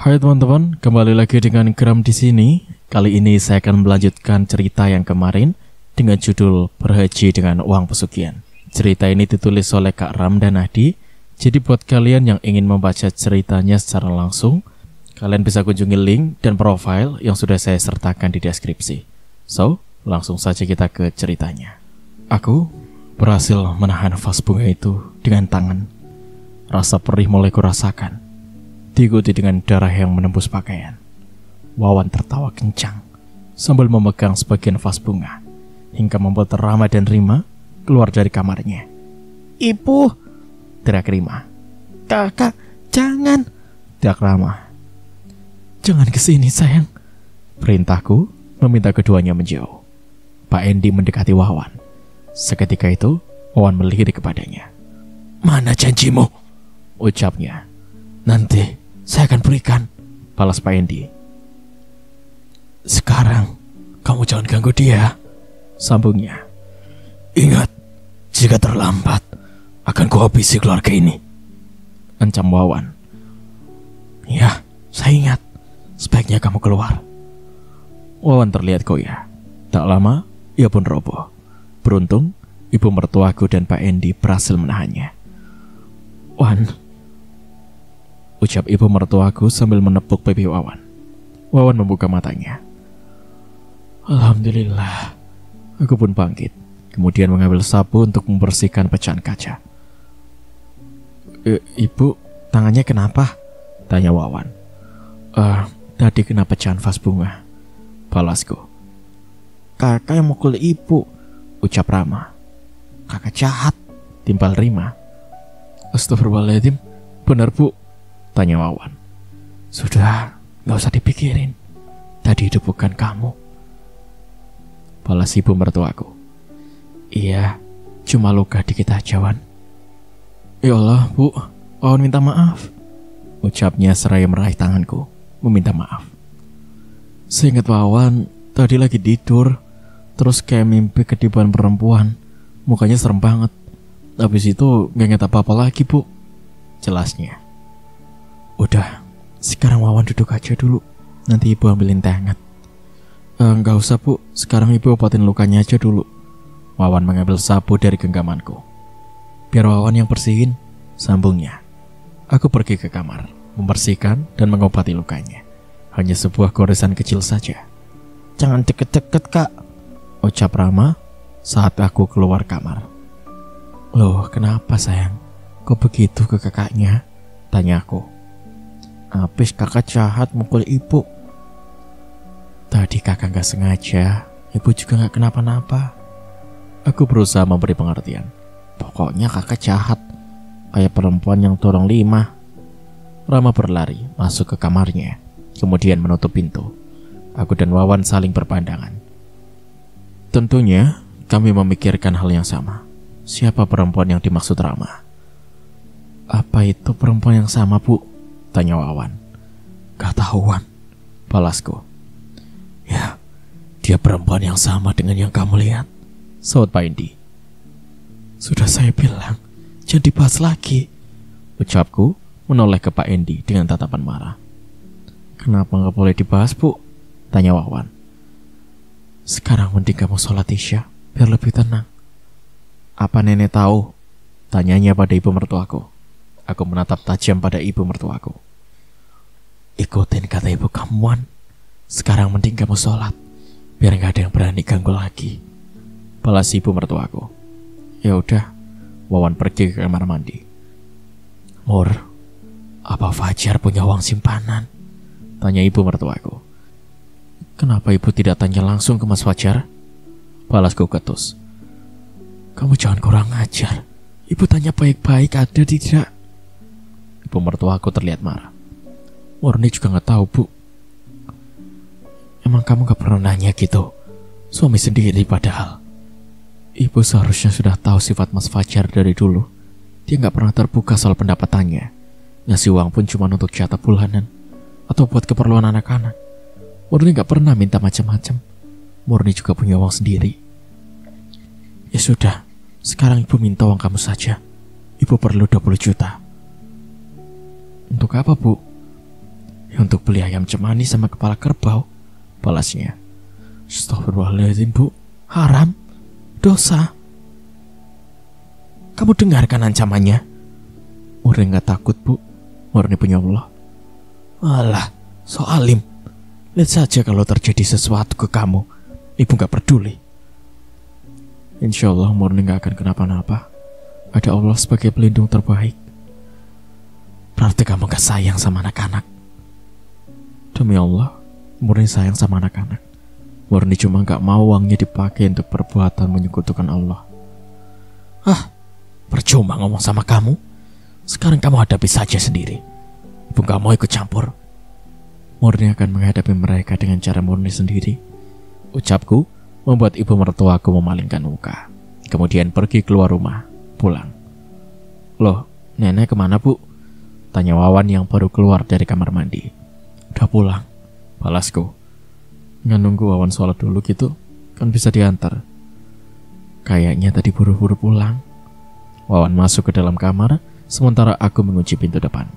Hai teman-teman, kembali lagi dengan Gram di sini. Kali ini saya akan melanjutkan cerita yang kemarin dengan judul Berhaji dengan Uang Pesugihan. Cerita ini ditulis oleh Kak Ram dan Adi. Jadi buat kalian yang ingin membaca ceritanya secara langsung, kalian bisa kunjungi link dan profil yang sudah saya sertakan di deskripsi. So, langsung saja kita ke ceritanya. Aku berhasil menahan vas bunga itu dengan tangan. Rasa perih mulai kurasakan, diikuti dengan darah yang menembus pakaian. Wawan tertawa kencang sambil memegang sebagian vas bunga hingga membuat Rama dan Rima keluar dari kamarnya. "Ibu!" teriak Rima. "Kakak, jangan!" teriak Rama. "Jangan kesini sayang," perintahku meminta keduanya menjauh. Pak Endi mendekati Wawan. Seketika itu Wawan melirik kepadanya. "Mana janjimu?" ucapnya. "Nanti saya akan berikan," balas Pak Endi. "Sekarang kamu jangan ganggu dia," sambungnya. "Ingat, jika terlambat akan kuhabisi keluarga ini," ancam Wawan. "Ya, saya ingat. Sebaiknya kamu keluar." Wawan terlihat goyah. Tak lama ia pun roboh. Beruntung ibu mertuaku dan Pak Endi berhasil menahannya. "Wan," ucap ibu mertuaku sambil menepuk pipi Wawan. Wawan membuka matanya. "Alhamdulillah." Aku pun bangkit, kemudian mengambil sapu untuk membersihkan pecahan kaca. "Ibu, tangannya kenapa?" tanya Wawan. Tadi kena pecahan vas bunga," balasku. "Kakak yang mukul ibu," ucap Rama. "Kakak jahat," timpal Rima. "Astagfirullahaladzim, benar bu?" tanya Wawan. "Sudah, gak usah dipikirin. Tadi itu bukan kamu," balas ibu mertuaku. "Iya, cuma luka dikit aja, Wan." "Ya Allah, bu, Wawan minta maaf," ucapnya seraya meraih tanganku, meminta maaf. Seingat Wawan, tadi lagi tidur, terus kayak mimpi ketiban perempuan. Mukanya serem banget. Habis itu gak inget apa-apa lagi, bu, jelasnya. "Udah, sekarang Wawan duduk aja dulu. Nanti ibu ambilin teh hangat." Gak usah bu, sekarang ibu obatin lukanya aja dulu." Wawan mengambil sapu dari genggamanku. "Biar Wawan yang bersihin," sambungnya. Aku pergi ke kamar, membersihkan dan mengobati lukanya. Hanya sebuah goresan kecil saja. "Jangan deket-deket kak," ucap Rama saat aku keluar kamar. "Loh, kenapa sayang? Kok begitu ke kakaknya?" tanya aku. "Habis kakak jahat mukul ibu." "Tadi kakak gak sengaja, ibu juga gak kenapa-napa." Aku berusaha memberi pengertian. "Pokoknya kakak jahat, kayak perempuan yang dorong 5. Rama berlari masuk ke kamarnya, kemudian menutup pintu. Aku dan Wawan saling berpandangan. Tentunya kami memikirkan hal yang sama. Siapa perempuan yang dimaksud Rama? "Apa itu perempuan yang sama, bu?" tanya Wawan. "Gak tahu, Wan," balasku. "Ya, dia perempuan yang sama dengan yang kamu lihat," saut Pak Endi. "Sudah saya bilang, jangan dibahas lagi," ucapku menoleh ke Pak Endi dengan tatapan marah. "Kenapa gak boleh dibahas, bu?" tanya Wawan. "Sekarang mending kamu sholat isya, biar lebih tenang." "Apa nenek tahu?" tanyanya pada ibu mertuaku. Aku menatap tajam pada ibu mertuaku. "Ikutin kata ibu kamu, Wan. Sekarang mending kamu sholat, biar gak ada yang berani ganggu lagi," balas ibu mertuaku. Ya udah, Wawan pergi ke kamar mandi. "Mur, apa Fajar punya uang simpanan?" tanya ibu mertuaku. "Kenapa ibu tidak tanya langsung ke Mas Fajar?" balasku ketus. "Kamu jangan kurang ajar. Ibu tanya baik-baik ada tidak?" Ibu mertuaku terlihat marah. "Murni juga gak tahu, bu." "Emang kamu gak pernah nanya gitu? Suami sendiri padahal." "Ibu seharusnya sudah tahu sifat Mas Fajar dari dulu. Dia gak pernah terbuka soal pendapatannya. Ngasih uang pun cuma untuk jatah bulanan atau buat keperluan anak-anak. Murni gak pernah minta macam-macam. Murni juga punya uang sendiri." "Ya sudah, sekarang ibu minta uang kamu saja. Ibu perlu 20 juta. "Untuk apa, bu?" Untuk beli ayam cemani sama kepala kerbau, balasnya. Astagfirullahaladzim Bu, haram, dosa. Kamu dengarkan ancamannya. Murni gak takut Bu, murni punya Allah. Alah, so alim. Lihat saja kalau terjadi sesuatu ke kamu, ibu gak peduli. Insya Allah murni gak akan kenapa-napa. Ada Allah sebagai pelindung terbaik. Berarti kamu gak sayang sama anak-anak. Demi Allah, murni sayang sama anak-anak. Murni cuma gak mau uangnya dipakai untuk perbuatan menyekutukan Allah. Percuma ngomong sama kamu. Sekarang kamu hadapi saja sendiri. Ibu gak mau ikut campur. Murni akan menghadapi mereka dengan cara murni sendiri. Ucapku membuat ibu mertuaku memalingkan muka. Kemudian pergi keluar rumah, pulang. Loh, nenek kemana Bu? Tanya Wawan yang baru keluar dari kamar mandi. Udah pulang, balasku. Nggak nunggu Wawan sholat dulu gitu, kan bisa diantar. Kayaknya tadi buru-buru pulang. Wawan masuk ke dalam kamar, sementara aku mengunci pintu depan.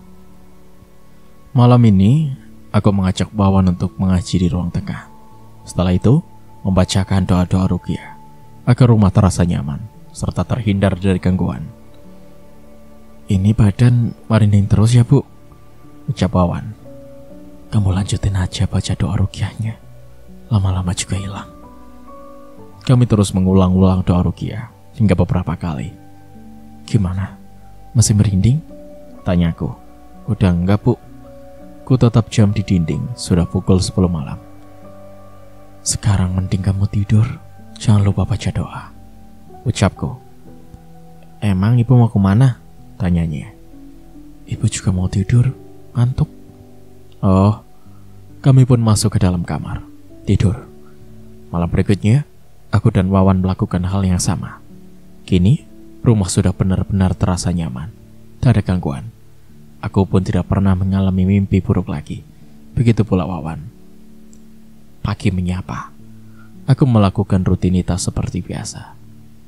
Malam ini, aku mengajak Wawan untuk mengaji di ruang tengah. Setelah itu, membacakan doa-doa ruqyah agar rumah terasa nyaman, serta terhindar dari gangguan. Ini badan merinding terus ya Bu, ucap Wawan. Kamu lanjutin aja baca doa ruqyahnya, lama-lama juga hilang. Kami terus mengulang-ulang doa ruqyah hingga beberapa kali. Gimana? Masih merinding? Tanyaku. Udah enggak Bu, ku tetap jam di dinding, sudah pukul 10 malam. Sekarang mending kamu tidur, jangan lupa baca doa, ucapku. Emang ibu mau kemana? Tanyanya. Ibu juga mau tidur, ngantuk. Oh, kami pun masuk ke dalam kamar, tidur. Malam berikutnya, aku dan Wawan melakukan hal yang sama. Kini, rumah sudah benar-benar terasa nyaman, tak ada gangguan. Aku pun tidak pernah mengalami mimpi buruk lagi. Begitu pula Wawan. Pagi menyapa. Aku melakukan rutinitas seperti biasa.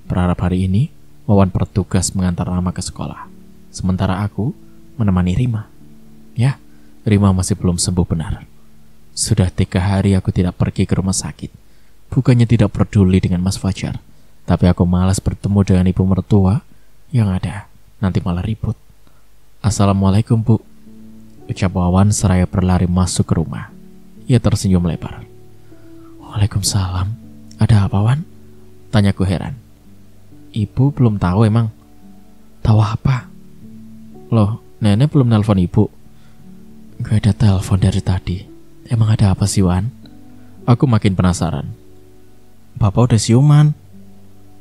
Berharap hari ini, Wawan bertugas mengantar Rama ke sekolah. Sementara aku menemani Rima. Ya, Rima masih belum sembuh benar. Sudah 3 hari aku tidak pergi ke rumah sakit. Bukannya tidak peduli dengan Mas Fajar, tapi aku malas bertemu dengan ibu mertua. Yang ada, nanti malah ribut. Assalamualaikum Bu, ucap Wawan seraya berlari masuk ke rumah. Ia tersenyum lebar. Waalaikumsalam. Ada apa Wan? Tanyaku heran. Ibu belum tahu emang? Tahu apa? Loh, nenek belum nelpon ibu? Gak ada telepon dari tadi. Emang ada apa sih Wan? Aku makin penasaran. Bapak udah siuman.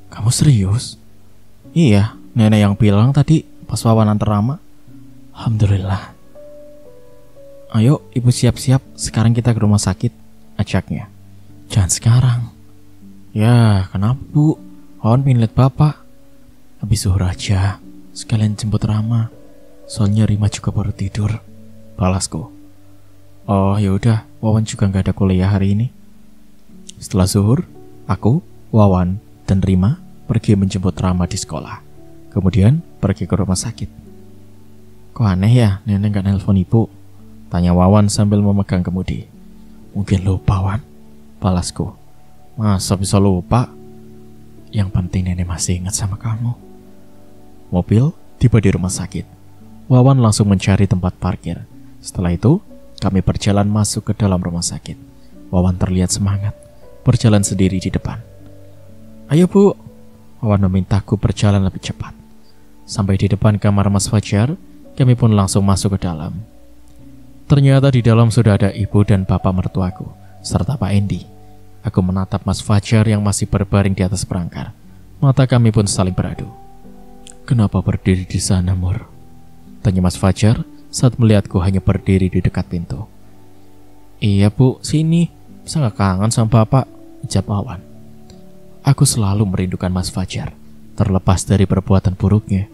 Kamu serius? Iya, nenek yang bilang tadi pas Wawan antar Rama. Alhamdulillah. Ayo ibu siap-siap, sekarang kita ke rumah sakit, ajaknya. Jangan sekarang. Ya, kenapa Bu? Wawan pengen lihat bapak. Habis zuhur aja, sekalian jemput Rama. Soalnya Rima juga baru tidur, balasku. Oh yaudah, Wawan juga gak ada kuliah hari ini. Setelah zuhur, aku, Wawan, dan Rima pergi menjemput Rama di sekolah. Kemudian pergi ke rumah sakit. Kok aneh ya nenek gak nelpon ibu? Tanya Wawan sambil memegang kemudi. Mungkin lupa Wan, balasku. Masa bisa lupa? Yang penting nenek masih ingat sama kamu. Mobil tiba di rumah sakit. Wawan langsung mencari tempat parkir. Setelah itu, kami berjalan masuk ke dalam rumah sakit. Wawan terlihat semangat, berjalan sendiri di depan. Ayo Bu, Wawan memintaku berjalan lebih cepat. Sampai di depan kamar Mas Fajar, kami pun langsung masuk ke dalam. Ternyata di dalam sudah ada ibu dan bapak mertuaku, serta Pak Endi. Aku menatap Mas Fajar yang masih berbaring di atas perangkar. Mata kami pun saling beradu. Kenapa berdiri di sana, Mur? Tanya Mas Fajar saat melihatku hanya berdiri di dekat pintu. Iya Bu, sini. Bisa gak kangen sama bapak? Ucap Wawan. Aku selalu merindukan Mas Fajar, terlepas dari perbuatan buruknya.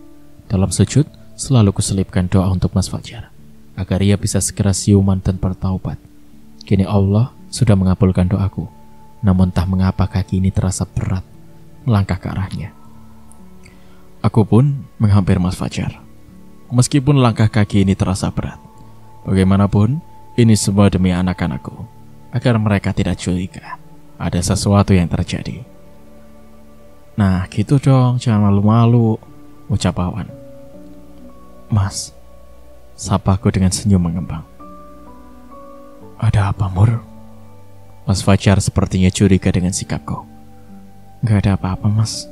Dalam sujud, selalu kuselipkan doa untuk Mas Fajar, agar ia bisa segera siuman dan bertaubat. Kini Allah sudah mengabulkan doaku. Namun entah mengapa kaki ini terasa berat melangkah ke arahnya. Aku pun menghampiri Mas Fajar. Meskipun langkah kaki ini terasa berat, bagaimanapun Ini semua demi anak-anakku, agar mereka tidak curiga ada sesuatu yang terjadi. Nah gitu dong, jangan malu-malu, ucap Wawan. Mas, sapaku dengan senyum mengembang. Ada apa, Mur? Mas Fajar sepertinya curiga dengan sikapku. Gak ada apa-apa, Mas,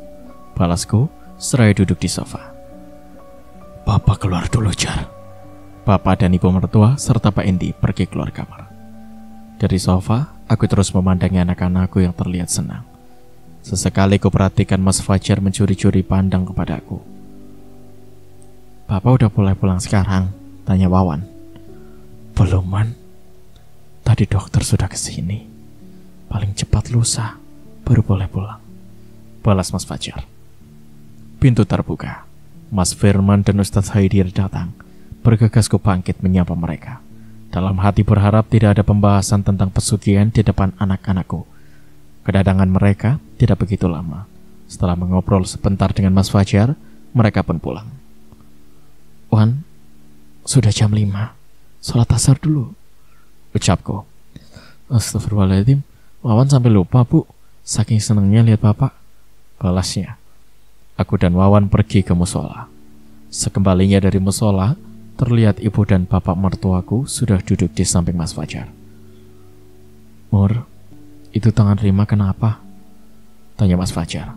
balasku seraya duduk di sofa. Bapak keluar dulu, Jar. Bapak dan ibu mertua serta Pak Endi pergi keluar kamar. Dari sofa, aku terus memandangi anak-anakku yang terlihat senang. Sesekali ku perhatikan Mas Fajar mencuri-curi pandang kepadaku. Bapak udah boleh pulang sekarang? Tanya Wawan. Belum, Man. Tadi dokter sudah kesini. Paling cepat lusa, baru boleh pulang, balas Mas Fajar. Pintu terbuka. Mas Firman dan Ustadz Haidir datang. Bergegas ku bangkit menyapa mereka. Dalam hati berharap tidak ada pembahasan tentang pesugihan di depan anak-anakku. Kedatangan mereka tidak begitu lama. Setelah mengobrol sebentar dengan Mas Fajar, mereka pun pulang. Wan, sudah jam 5. Sholat asar dulu, ucapku. Astagfirullahaladzim, Wawan sampai lupa, Bu. Saking senangnya lihat Bapak, balasnya. Aku dan Wawan pergi ke musola. Sekembalinya dari musola, terlihat ibu dan bapak mertuaku sudah duduk di samping Mas Fajar. Mur, itu tangan Rima kenapa? Tanya Mas Fajar.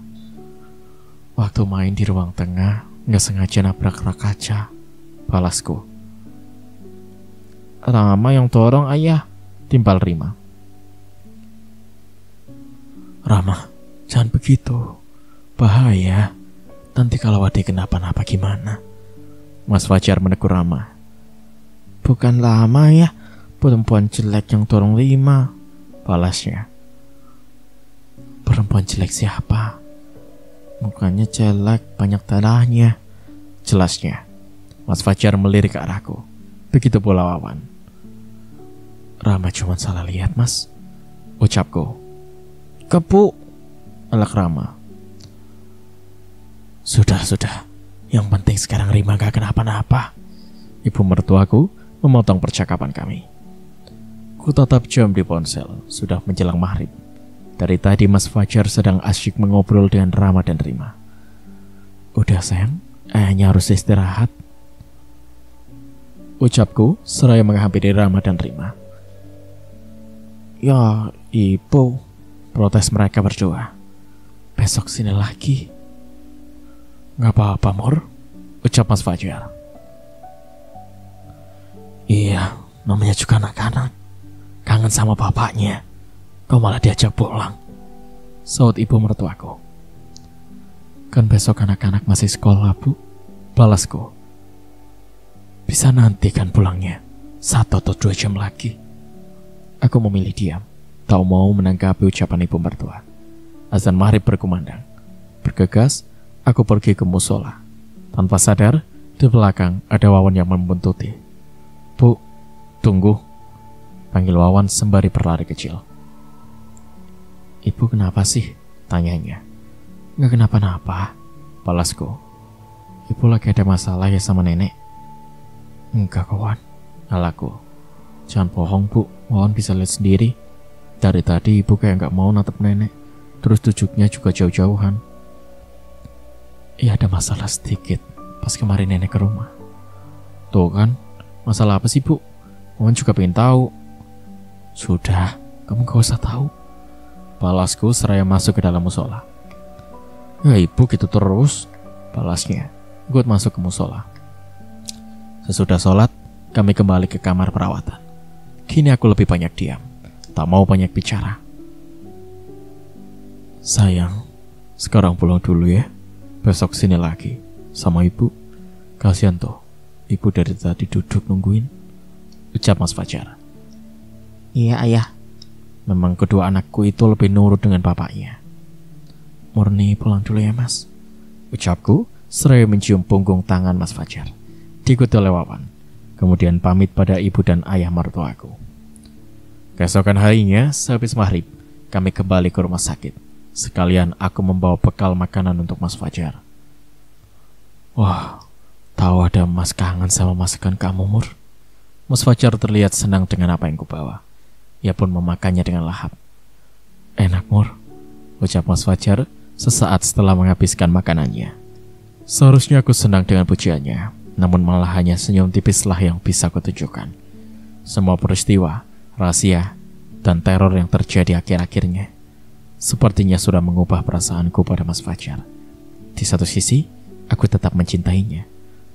Waktu main di ruang tengah, gak sengaja nabrak rak kaca, balasku. Rama yang dorong, Ayah, timpal Rima. Rama, jangan begitu, bahaya. Nanti kalau adik kenapa-napa gimana? Mas Fajar menegur Rama. Bukan Rama ya, perempuan jelek yang dorong Rima, balasnya. Perempuan jelek siapa? Mukanya jelek, banyak darahnya, jelasnya. Mas Fajar melirik ke arahku. Begitu pula Wawan. Rama cuma salah lihat, Mas, ucapku. Kepu, elak Rama. Sudah. Yang penting sekarang Rima gak kenapa-napa. Ibu mertuaku memotong percakapan kami. Ku tatap jam di ponsel. Sudah menjelang maghrib. Dari tadi Mas Fajar sedang asyik mengobrol dengan Rama dan Rima. Udah sayang, ayahnya harus istirahat, ucapku seraya menghampiri Rama dan Rima. Ya ibu, protes mereka berdua. Besok sini lagi. Gak apa-apa, Mur, ucap Mas Fajar. Iya, namanya juga anak-anak. Kangen sama bapaknya. Kau malah diajak pulang, saut ibu mertuaku. Kan besok anak-anak masih sekolah, Bu, balasku. Bisa nanti kan pulangnya, 1 atau 2 jam lagi. Aku memilih diam, tak mau menanggapi ucapan ibu mertua. Azan maghrib berkumandang. Bergegas, aku pergi ke musola. Tanpa sadar, di belakang ada Wawan yang membuntuti. Bu, tunggu, panggil Wawan sembari berlari kecil. Ibu kenapa sih? Tanyanya. Gak kenapa-napa, balasku. Ibu lagi ada masalah ya sama nenek? Enggak kawan, alaku. Jangan bohong, Bu, Wawan bisa lihat sendiri. Dari tadi ibu kayak gak mau natap nenek. Terus duduknya juga jauh-jauhan. Iya ada masalah sedikit pas kemarin nenek ke rumah. Tuh kan, masalah apa sih, Bu? Wawan juga pengen tahu. Sudah, kamu gak usah tahu, balasku seraya masuk ke dalam musola. Ya ibu gitu terus, balasnya. Gue masuk ke musola. Sesudah sholat, kami kembali ke kamar perawatan. Kini aku lebih banyak diam, tak mau banyak bicara. Sayang, sekarang pulang dulu ya. Besok sini lagi sama ibu. Kasihan tuh, ibu dari tadi duduk nungguin, ucap Mas Fajar. Iya ayah, memang kedua anakku itu lebih nurut dengan bapaknya. Murni pulang dulu ya Mas, ucapku seraya mencium punggung tangan Mas Fajar. Diikuti oleh Wawan, kemudian pamit pada ibu dan ayah mertuaku. Keesokan harinya, sehabis maghrib, kami kembali ke rumah sakit. Sekalian aku membawa bekal makanan untuk Mas Fajar. Wah, tahu ada Mas kangen sama masakan kamu, Mur, Mas Fajar terlihat senang dengan apa yang kubawa. Ia pun memakannya dengan lahap. Enak, Mur, ucap Mas Fajar sesaat setelah menghabiskan makanannya. Seharusnya aku senang dengan pujiannya, namun malah hanya senyum tipislah yang bisa kutunjukkan. Semua peristiwa, rahasia, dan teror yang terjadi akhir-akhirnya sepertinya sudah mengubah perasaanku pada Mas Fajar. Di satu sisi, aku tetap mencintainya,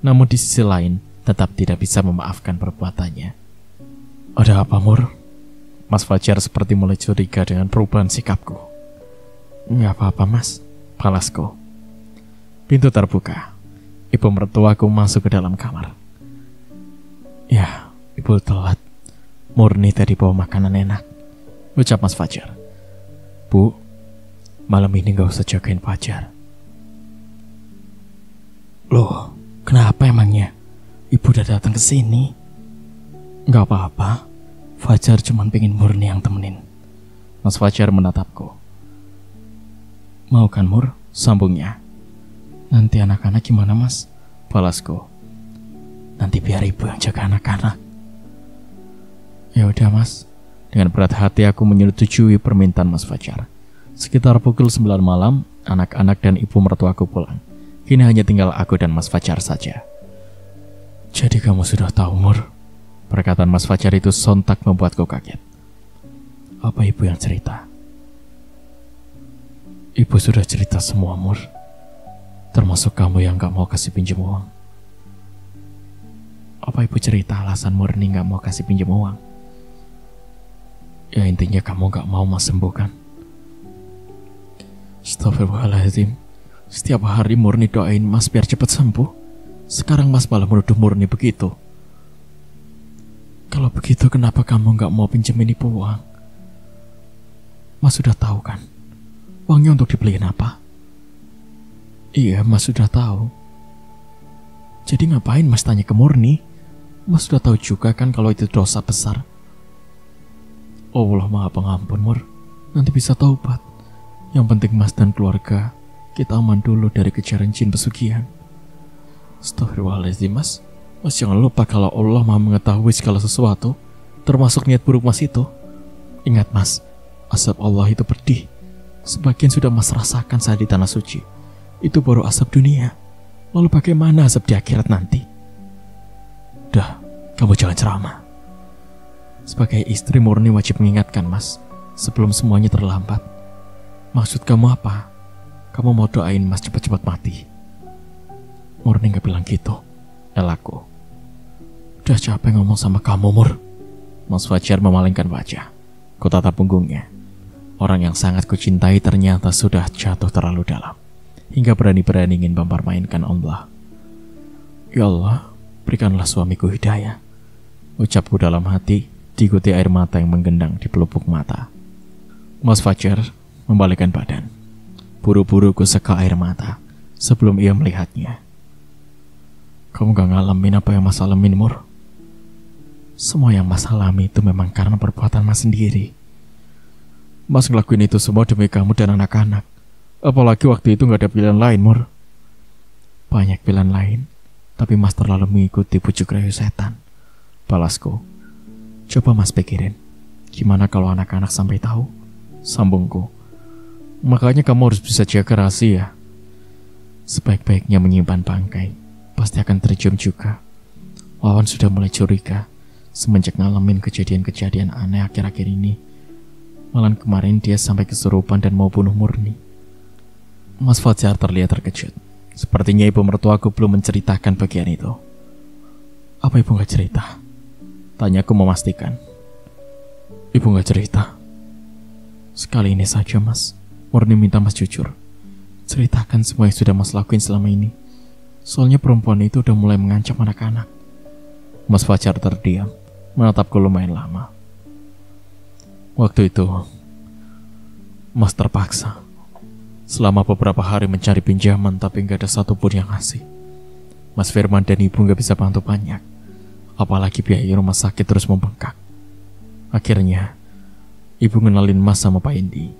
namun di sisi lain, tetap tidak bisa memaafkan perbuatannya. Ada apa, Mur? Mas Fajar seperti mulai curiga dengan perubahan sikapku. Nggak apa-apa, Mas, balasku. Pintu terbuka. Ibu mertuaku masuk ke dalam kamar. Ya, ibu telat. Murni tadi bawa makanan enak, ucap Mas Fajar. Bu, malam ini gak usah jagain Fajar. Loh, kenapa emangnya? Ibu udah datang ke sini. Gak apa-apa, Fajar cuma pengen Murni yang temenin. Mas Fajar menatapku. Mau kan, Mur? Sambungnya. Nanti anak-anak gimana, Mas? Balasku. Nanti biar ibu yang jaga anak-anak. Ya udah, Mas. Dengan berat hati aku menyetujui permintaan Mas Fajar. Sekitar pukul 9 malam, anak-anak dan ibu mertuaku pulang. Kini hanya tinggal aku dan Mas Fajar saja. Jadi kamu sudah tahu, Mur? Perkataan Mas Fajar itu sontak membuatku kaget. Apa ibu yang cerita? Ibu sudah cerita semua, Mur. Termasuk kamu yang gak mau kasih pinjam uang. Apa ibu cerita alasan Murni gak mau kasih pinjam uang? Ya intinya kamu gak mau Mas sembuh kan? Astagfirullahaladzim. Setiap hari Murni doain Mas biar cepat sembuh. Sekarang Mas malah menuduh Murni begitu. Kalau begitu kenapa kamu gak mau pinjemin ibu uang? Mas sudah tahu kan? Uangnya untuk dibeliin apa? Iya, Mas sudah tahu. Jadi ngapain Mas tanya ke Murni? Mas sudah tahu juga kan kalau itu dosa besar. Oh Allah Maha Pengampun, Mur. Nanti bisa taubat. Yang penting Mas dan keluarga kita aman dulu dari kejaran jin pesugihan. Astagfirullahaladzim, Mas. Mas jangan lupa kalau Allah Maha mengetahui segala sesuatu, termasuk niat buruk Mas itu. Ingat, Mas, azab Allah itu pedih. Sebagian sudah Mas rasakan saat di tanah suci. Itu baru azab dunia. Lalu bagaimana azab di akhirat nanti? Dah, kamu jangan ceramah. Sebagai istri Murni wajib mengingatkan, Mas, sebelum semuanya terlambat. Maksud kamu apa? Kamu mau doain Mas cepat-cepat mati? Murni gak bilang gitu, elakku. Udah capek ngomong sama kamu, Mur. Mas Fajar memalingkan wajah. Ku tatap punggungnya. Orang yang sangat kucintai ternyata sudah jatuh terlalu dalam, hingga berani-berani ingin mempermainkan Allah. Ya Allah, berikanlah suamiku hidayah, ucapku dalam hati, diikuti air mata yang menggendang di pelupuk mata. Mas Fajar membalikkan badan. Buru-buru ku seka air mata sebelum ia melihatnya. Kamu gak ngalamin apa yang Mas alamin, Mur? Semua yang Mas alami itu memang karena perbuatan Mas sendiri. Mas ngelakuin itu semua demi kamu dan anak-anak. Apalagi waktu itu gak ada pilihan lain, Mur. Banyak pilihan lain, tapi Mas terlalu mengikuti bujuk rayu setan, balasku. Coba Mas pikirin, gimana kalau anak-anak sampai tahu? Sambungku. Makanya kamu harus bisa jaga rahasia. Sebaik-baiknya menyimpan bangkai, pasti akan tercium juga. Wawan sudah mulai curiga semenjak ngalamin kejadian-kejadian aneh akhir-akhir ini. Malam kemarin dia sampai kesurupan dan mau bunuh Murni. Mas Fajar terlihat terkejut. Sepertinya ibu mertuaku belum menceritakan bagian itu. Apa ibu gak cerita? Tanyaku memastikan. Ibu gak cerita. Sekali ini saja, Mas. Murni minta Mas jujur. Ceritakan semua yang sudah Mas lakuin selama ini. Soalnya perempuan itu udah mulai mengancam anak-anak. Mas Fajar terdiam, menatapku lumayan lama. Waktu itu, Mas terpaksa. Selama beberapa hari mencari pinjaman, tapi gak ada satupun yang ngasih. Mas Firman dan ibu gak bisa bantu banyak. Apalagi biaya rumah sakit terus membengkak. Akhirnya, ibu ngenalin Mas sama Pak Indi.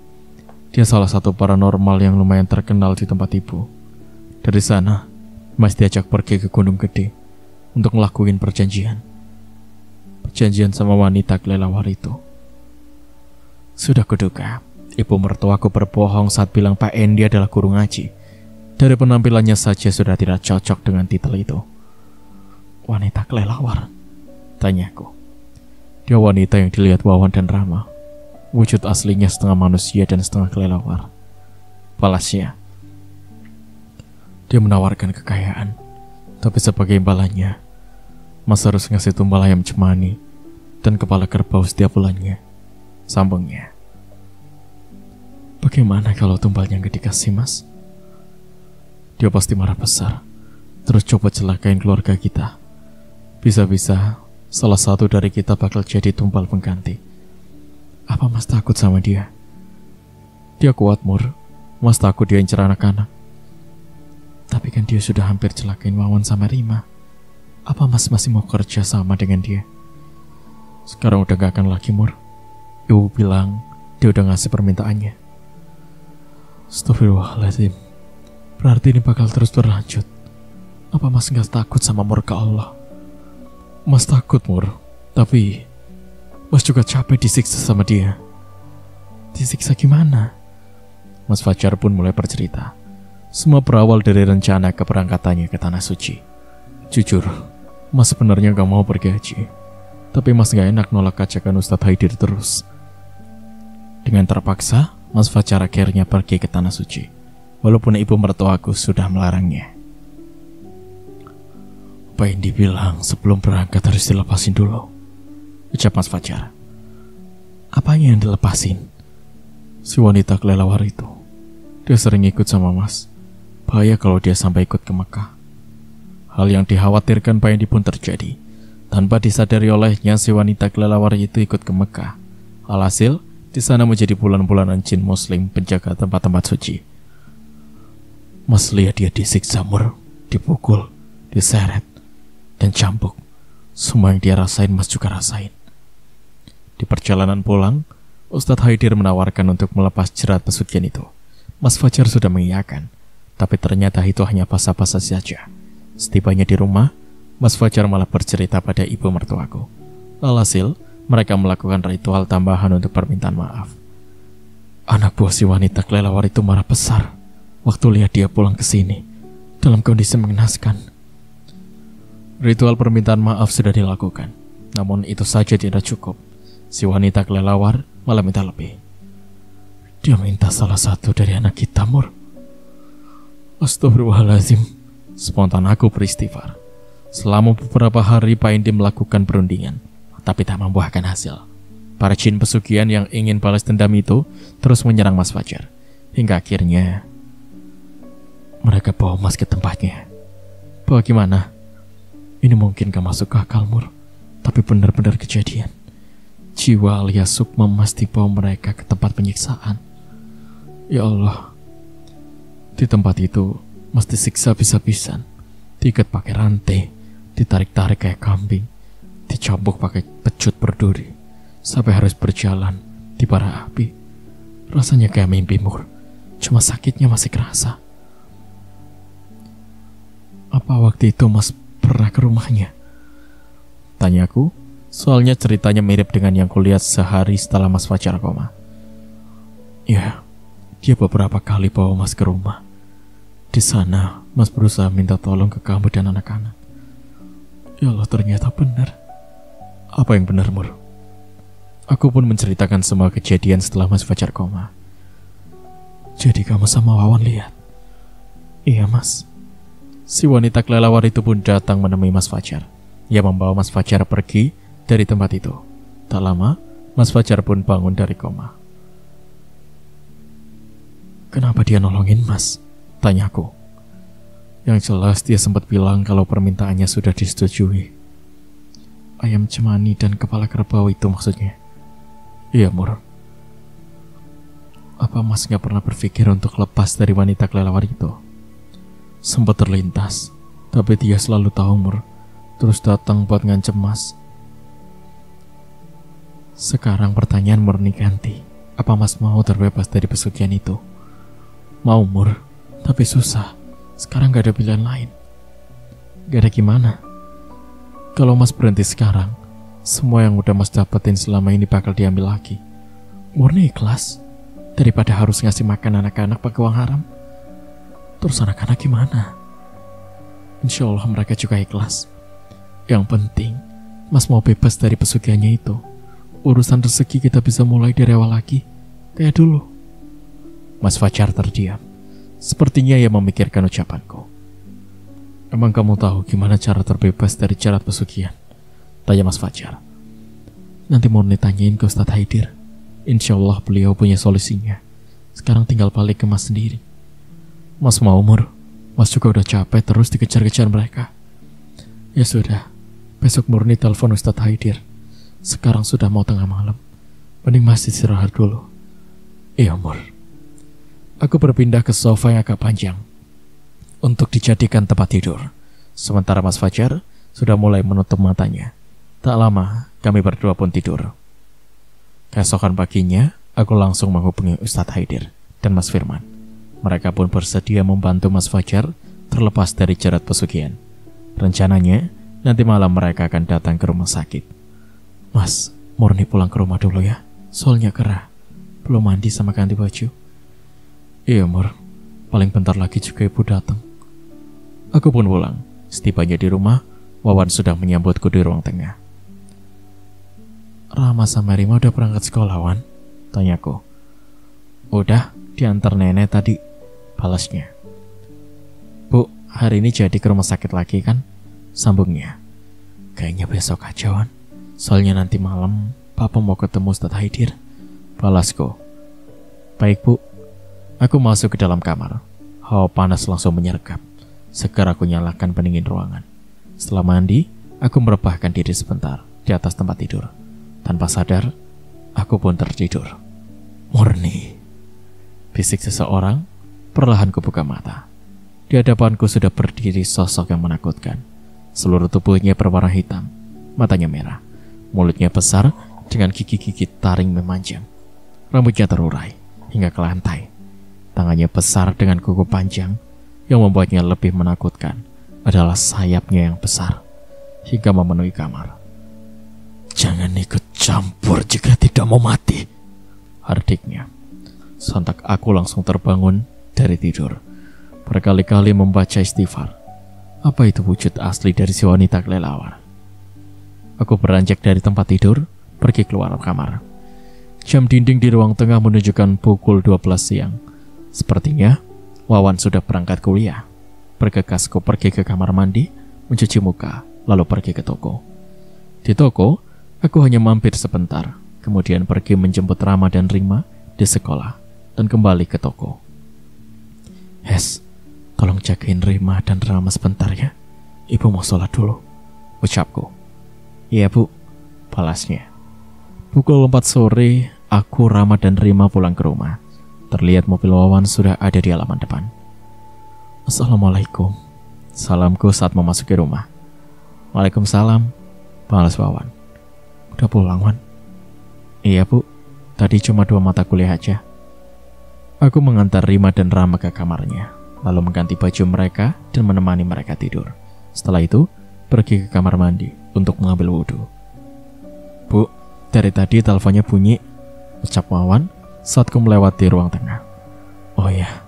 Dia salah satu paranormal yang lumayan terkenal di tempat ibu. Dari sana, Mas diajak pergi ke Gunung Gede untuk ngelakuin perjanjian. perjanjian sama wanita kelelawar itu. Sudah kuduga, ibu mertuaku berbohong saat bilang Pak Endi adalah guru ngaji. Dari penampilannya saja sudah tidak cocok dengan titel itu. Wanita kelelawar? Tanyaku. Dia wanita yang dilihat Wawan dan Rama. Wujud aslinya setengah manusia dan setengah kelelawar. Balasnya, dia menawarkan kekayaan, tapi sebagai imbalannya, Mas harus ngasih tumbal ayam cemani dan kepala kerbau setiap bulannya. Sambungnya. Bagaimana kalau tumbalnya nggak dikasih, Mas? Dia pasti marah besar, terus coba celakain keluarga kita. Bisa-bisa salah satu dari kita bakal jadi tumbal pengganti. Apa Mas takut sama dia? Dia kuat, Mur. Mas takut dia incer anak-anak. Tapi kan dia sudah hampir celakain Wawan sama Rima. Apa Mas masih mau kerja sama dengan dia? Sekarang udah gak akan lagi, Mur. Ibu bilang dia udah ngasih permintaannya. Astagfirullahaladzim. Berarti ini bakal terus berlanjut. Apa Mas gak takut sama murka Allah? Mas takut, Mur. Tapi Mas juga capek disiksa sama dia. Disiksa gimana? Mas Fajar pun mulai bercerita. Semua berawal dari rencana keberangkatannya ke Tanah Suci. Jujur, Mas sebenarnya gak mau pergi haji. Tapi Mas gak enak nolak ajakan Ustadz Haidir terus. Dengan terpaksa, Mas Fajar akhirnya pergi ke Tanah Suci, walaupun ibu mertuaku sudah melarangnya. Apa yang dibilang sebelum berangkat harus dilepasin dulu, ucap Mas Fajar. Apanya yang dilepasin? Si wanita kelelawar itu. Dia sering ikut sama Mas. Bahaya kalau dia sampai ikut ke Mekah. Hal yang dikhawatirkan Pak Endi pun terjadi. Tanpa disadari olehnya, si wanita kelelawar itu ikut ke Mekah. Alhasil, di sana menjadi bulan-bulanan jin muslim penjaga tempat-tempat suci. Mas lihat dia disiksa, Mur, dipukul, diseret, dan cambuk. Semua yang dia rasain Mas juga rasain. Di perjalanan pulang, Ustadz Haidir menawarkan untuk melepas jerat pesugihan itu. Mas Fajar sudah mengiyakan, tapi ternyata itu hanya basa-basi saja. Setibanya di rumah, Mas Fajar malah bercerita pada ibu mertuaku. Alhasil, mereka melakukan ritual tambahan untuk permintaan maaf. Anak buah si wanita kelelawar itu marah besar waktu lihat dia pulang ke sini dalam kondisi mengenaskan. Ritual permintaan maaf sudah dilakukan, namun itu saja tidak cukup. Si wanita kelelawar malah minta lebih. Dia minta salah satu dari anak kita, Mur. Astagfirullahaladzim. Spontan aku beristighfar. Selama beberapa hari Pak Endi melakukan perundingan, tapi tak membuahkan hasil. Para jin pesugihan yang ingin balas dendam itu terus menyerang Mas Fajar. Hingga akhirnya mereka bawa Mas ke tempatnya. Bawa gimana? Ini mungkin gak masuk akal, Mur, tapi benar-benar kejadian. Jiwa alias sukma Mas dibawa mereka ke tempat penyiksaan. Ya Allah, di tempat itu Mas disiksa bisa-bisan, diikat pakai rantai, ditarik-tarik kayak kambing, dicambuk pakai pecut berduri, sampai harus berjalan di bara api. Rasanya kayak mimpi, Mur, cuma sakitnya masih kerasa. Apa waktu itu Mas pernah ke rumahnya? Tanyaku, soalnya ceritanya mirip dengan yang kulihat sehari setelah Mas Fajar koma. Ya, dia beberapa kali bawa Mas ke rumah. Di sana, Mas berusaha minta tolong ke kamu dan anak-anak. Ya Allah, ternyata benar. Apa yang benar, Mur? Aku pun menceritakan semua kejadian setelah Mas Fajar koma. Jadi kamu sama Wawan lihat? Iya, Mas. Si wanita kelelawar itu pun datang menemui Mas Fajar. Ia membawa Mas Fajar pergi dari tempat itu. Tak lama, Mas Fajar pun bangun dari koma. Kenapa dia nolongin Mas? Tanyaku. Yang jelas dia sempat bilang kalau permintaannya sudah disetujui. Ayam cemani dan kepala kerbau itu maksudnya. Iya, Mur. Apa Mas gak pernah berpikir untuk lepas dari wanita kelelawar itu? Sempat terlintas, tapi dia selalu tahu, Mur. Terus datang buat ngancem Mas. Sekarang pertanyaan murni ganti. Apa Mas mau terbebas dari pesugihan itu? Mau, Mur, tapi susah. Sekarang gak ada pilihan lain. Gak ada gimana. Kalau Mas berhenti sekarang, Semua yang udah Mas dapetin selama ini bakal diambil lagi. Murni ikhlas. Daripada harus ngasih makan anak-anak pakai uang haram. Terus anak-anak gimana? Insya Allah mereka juga ikhlas. Yang penting, Mas mau bebas dari pesugihannya itu. Urusan rezeki kita bisa mulai dari awal lagi, kayak dulu. Mas Fajar terdiam. Sepertinya ia memikirkan ucapanku. Emang kamu tahu gimana cara terbebas dari jerat pesugihan? Tanya Mas Fajar. Nanti Murni tanyain ke Ustadz Haidir. Insya Allah beliau punya solusinya. Sekarang tinggal balik ke Mas sendiri. Mas mau Mur. Mas juga udah capek terus dikejar-kejar mereka. Ya sudah, besok Murni telepon Ustadz Haidir. Sekarang sudah mau tengah malam. Mending Mas istirahat dulu. Iya Mur. Aku berpindah ke sofa yang agak panjang untuk dijadikan tempat tidur. Sementara Mas Fajar sudah mulai menutup matanya. Tak lama, kami berdua pun tidur. Keesokan paginya, aku langsung menghubungi Ustadz Haidir dan Mas Firman. Mereka pun bersedia membantu Mas Fajar terlepas dari jerat pesugihan. Rencananya, nanti malam mereka akan datang ke rumah sakit. Mas, Murni pulang ke rumah dulu ya. Soalnya gerah. Belum mandi sama ganti baju. Iya Mur, paling bentar lagi juga ibu datang. Aku pun pulang. Setibanya di rumah, Wawan sudah menyambutku di ruang tengah. Rama sama Rima udah berangkat sekolah, Wan? Tanyaku. Udah, diantar nenek tadi, balasnya. Bu, hari ini jadi ke rumah sakit lagi kan? Sambungnya. Kayaknya besok aja, Wan. Soalnya nanti malam, Papa mau ketemu Ustadz Haidir. Balasku. Baik, Bu. Aku masuk ke dalam kamar. Hawa panas langsung menyergap. Segera aku nyalakan pendingin ruangan. Setelah mandi, aku merebahkan diri sebentar di atas tempat tidur. Tanpa sadar, aku pun tertidur. Murni. Bisik seseorang, perlahan kubuka mata. Di hadapanku sudah berdiri sosok yang menakutkan. Seluruh tubuhnya berwarna hitam, matanya merah, mulutnya besar dengan gigi-gigi taring memanjang. Rambutnya terurai hingga ke lantai. Tangannya besar dengan kuku panjang. Yang membuatnya lebih menakutkan adalah sayapnya yang besar hingga memenuhi kamar. Jangan ikut campur jika tidak mau mati, hardiknya. Sontak aku langsung terbangun dari tidur. Berkali-kali membaca istighfar. Apa itu wujud asli dari si wanita kelelawar? Aku beranjak dari tempat tidur, pergi keluar kamar. Jam dinding di ruang tengah menunjukkan pukul 12 siang. Sepertinya Wawan sudah berangkat kuliah. Bergegas ku pergi ke kamar mandi, mencuci muka, lalu pergi ke toko. Di toko, aku hanya mampir sebentar, kemudian pergi menjemput Rama dan Rima di sekolah, dan kembali ke toko. Hes, tolong jagain Rima dan Rama sebentar ya. Ibu mau sholat dulu, ucapku. Iya Bu, balasnya. Pukul 4 sore, aku, Rama dan Rima pulang ke rumah. Terlihat mobil Wawan sudah ada di halaman depan. Assalamualaikum, salamku saat memasuki rumah. Waalaikumsalam, balas Wawan. Udah pulang, Wan? Iya Bu, tadi cuma 2 mata kuliah aja. Aku mengantar Rima dan Rama ke kamarnya, lalu mengganti baju mereka dan menemani mereka tidur. Setelah itu, pergi ke kamar mandi untuk mengambil wudhu. Bu, dari tadi teleponnya bunyi, ucap Wawan saat ku melewati ruang tengah. Oh ya,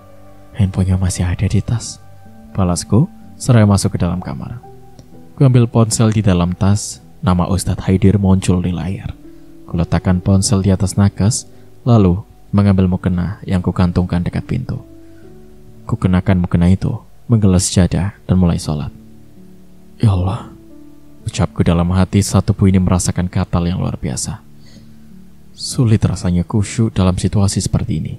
handphonenya masih ada di tas, balasku seraya masuk ke dalam kamar. Ku ambil ponsel di dalam tas, nama Ustadz Haidir muncul di layar. Ku letakkan ponsel di atas nakas, lalu mengambil mukena yang ku kantungkan dekat pintu. Ku kenakan mukena itu, menggelas sajadah dan mulai sholat. Ya Allah, ucapku dalam hati saat tubuh ini merasakan katal yang luar biasa. Sulit rasanya khusyuk dalam situasi seperti ini.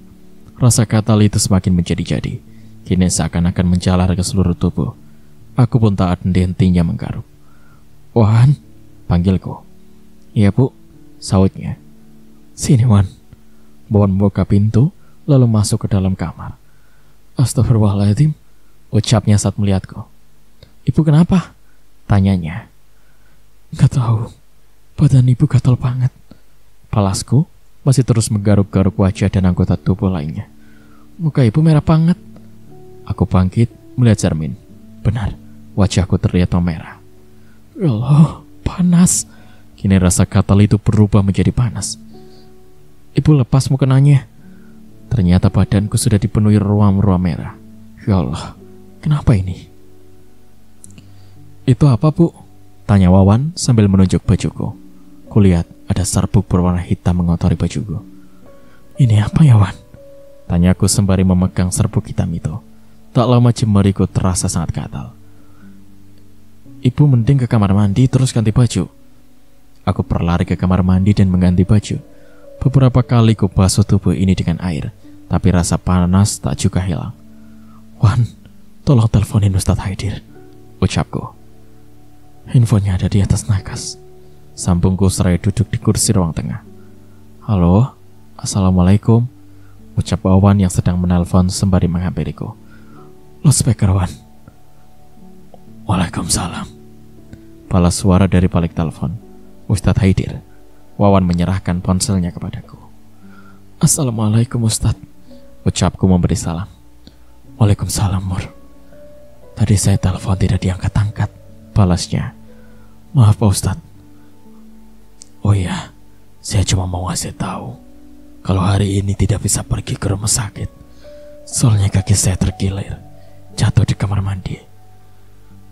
Rasa katal itu semakin menjadi-jadi. Kini seakan-akan menjalar ke seluruh tubuh. Aku pun tak henti-hentinya menggaruk. Wan, panggilku. Iya Bu, sautnya. Sini Wan. Wawan membuka pintu, lalu masuk ke dalam kamar. Astagfirullahaladzim, ucapnya saat melihatku. Ibu kenapa? Tanyanya. Gak tahu, badan ibu gatal banget. Balasku masih terus menggaruk-garuk wajah dan anggota tubuh lainnya. Muka ibu merah banget. Aku bangkit melihat cermin. Benar, wajahku terlihat memerah. Ya Allah, panas. Kini rasa gatal itu berubah menjadi panas. Ibu lepas mukenanya. Ternyata badanku sudah dipenuhi ruam-ruam merah. Ya Allah, kenapa ini? Itu apa, Bu? Tanya Wawan sambil menunjuk bajuku. Kulihat ada serbuk berwarna hitam mengotori bajuku. Ini apa ya, Wan? Tanyaku sembari memegang serbuk hitam itu. Tak lama jemariku terasa sangat gatal. Ibu mending ke kamar mandi terus ganti baju. Aku berlari ke kamar mandi dan mengganti baju. Beberapa kali ku basuh tubuh ini dengan air, tapi rasa panas tak juga hilang. Wan, tolong teleponin Ustadz Haidir, ucapku. Handphonenya ada di atas nakas. Sambungku seraya duduk di kursi ruang tengah. Halo, Assalamualaikum, ucap Wawan yang sedang menelpon sembari menghampiriku. Loudspeaker, Wan. Waalaikumsalam, balas suara dari balik telepon. Ustadz Haidir. Wawan menyerahkan ponselnya kepadaku. Assalamualaikum Ustadz, ucapku memberi salam. Waalaikumsalam, Mur. Tadi saya telepon tidak diangkat-angkat, balasnya. Maaf Pak Ustadz. Oh iya, saya cuma mau ngasih tahu kalau hari ini tidak bisa pergi ke rumah sakit. Soalnya kaki saya tergilir, jatuh di kamar mandi.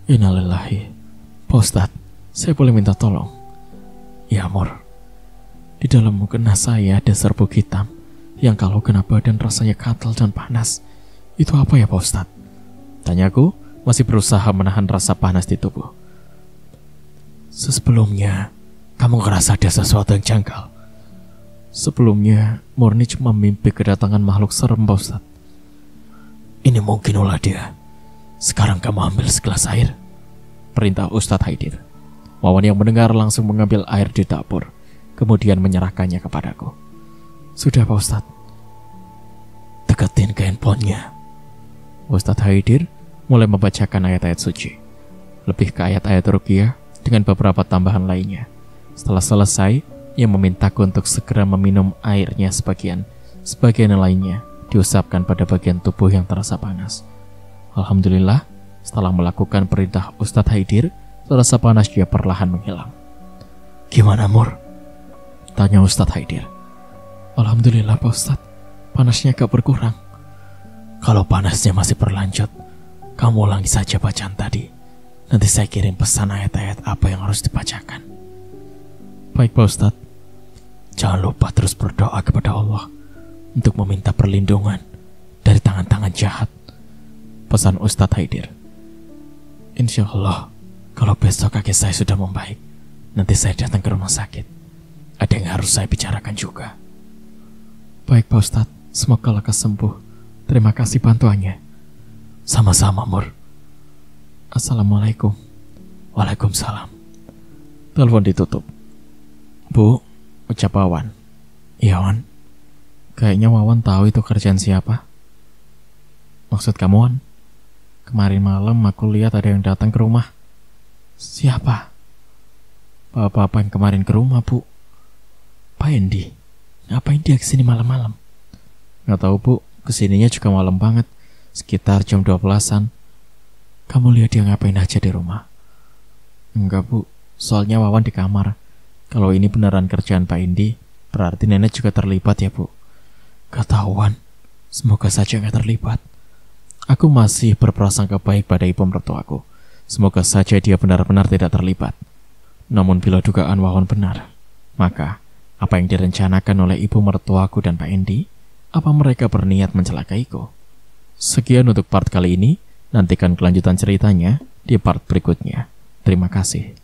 Innalillahi. Pak Ustadz, saya boleh minta tolong? Ya, Mur. Di dalam mukena saya ada serbuk hitam yang kalau kena badan rasanya gatal dan panas. Itu apa ya Pak Ustadz? Tanyaku masih berusaha menahan rasa panas di tubuh. Sebelumnya, kamu ngerasa ada sesuatu yang janggal? Sebelumnya, Murni cuma mimpi kedatangan makhluk serem Pak Ustadz. Ini mungkin ulah dia. Sekarang kamu ambil segelas air, perintah Ustadz Haidir. Wawan yang mendengar langsung mengambil air di dapur, kemudian menyerahkannya kepadaku. Sudah Pak Ustadz. Deketin ke handphonenya. Ustadz Haidir mulai membacakan ayat-ayat suci, lebih ke ayat-ayat ruqyah dengan beberapa tambahan lainnya. Setelah selesai, ia memintaku untuk segera meminum airnya sebagian lainnya diusapkan pada bagian tubuh yang terasa panas. Alhamdulillah, setelah melakukan perintah Ustadz Haidir, rasa panas dia perlahan menghilang. Gimana, Mur? Tanya Ustadz Haidir. Alhamdulillah Pak Ustadz, panasnya agak berkurang. Kalau panasnya masih berlanjut, kamu ulangi saja bacaan tadi. Nanti saya kirim pesan ayat-ayat apa yang harus dibacakan. Baik Pak Ustadz. Jangan lupa terus berdoa kepada Allah untuk meminta perlindungan dari tangan-tangan jahat, pesan Ustadz Haidir. Insya Allah, kalau besok kaki saya sudah membaik, nanti saya datang ke rumah sakit. Ada yang harus saya bicarakan juga. Baik Pak Ustadz, semoga lekas sembuh. Terima kasih bantuannya. Sama-sama, Mur. Assalamualaikum. Waalaikumsalam. Telepon ditutup. Bu, ucap Wawan. Iya, Wan. Kayaknya Wawan tahu itu kerjaan siapa. Maksud kamu, Wan? Kemarin malam aku lihat ada yang datang ke rumah. Siapa? Bapak-bapak yang kemarin ke rumah, Bu. Pak Endi. Ngapain dia kesini malam-malam? Nggak tahu, Bu. Kesininya juga malam banget. Sekitar jam 12-an. Kamu lihat dia ngapain aja di rumah? Enggak, Bu. Soalnya Wawan di kamar. Kalau ini beneran kerjaan Pak Endi, berarti nenek juga terlibat ya, Bu. Ketahuan. Semoga saja nggak terlibat. Aku masih berprasangka baik pada ibu mertuaku. Semoga saja dia benar-benar tidak terlibat. Namun bila dugaan Wawan benar, maka apa yang direncanakan oleh ibu mertuaku dan Pak Endi? Apa mereka berniat mencelakaiku? Sekian untuk part kali ini. Nantikan kelanjutan ceritanya di part berikutnya. Terima kasih.